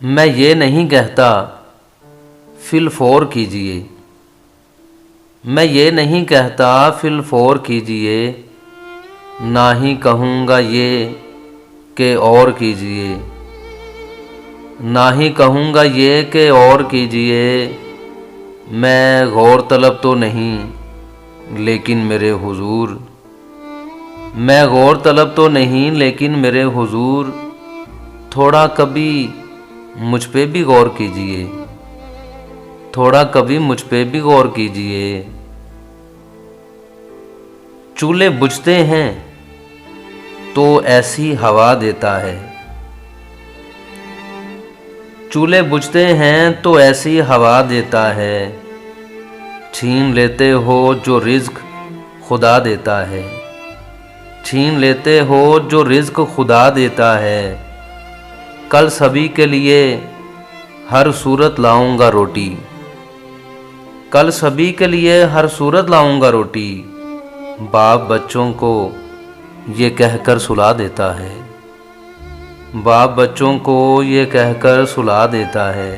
میں یہ نہیں کہتا فی الفور کیجئے، میں یہ نہیں کہتا فی الفور کیجئے، نہ ہی کہوں گا یہ کہ اور کیجئے، نہ ہی کہوں گا یہ کہ اور کیجئے۔ میں غور طلب تو نہیں لیکن میرے حضور، میں غور طلب تو نہیں لیکن میرے حضور، تھوڑا کبھی مجھ پہ بھی غور کیجئے، تھوڑا کبھی مجھ پہ بھی غور کیجئے۔ چولہے بجھتے ہیں تو ایسی ہوا دیتا ہے، چولہے بجھتے ہیں تو ایسی ہوا دیتا ہے، چھین لیتے ہو جو رزق خدا دیتا ہے، چھین لیتے ہو جو رزق خدا دیتا ہے۔ کل سبھی کے لیے ہر صورت لاؤں گا روٹی، کل سبھی کے لیے ہر صورت لاؤں گا روٹی، باپ بچوں کو یہ کہہ کر سلا دیتا ہے، باپ بچوں کو یہ کہہ کر سلا دیتا ہے۔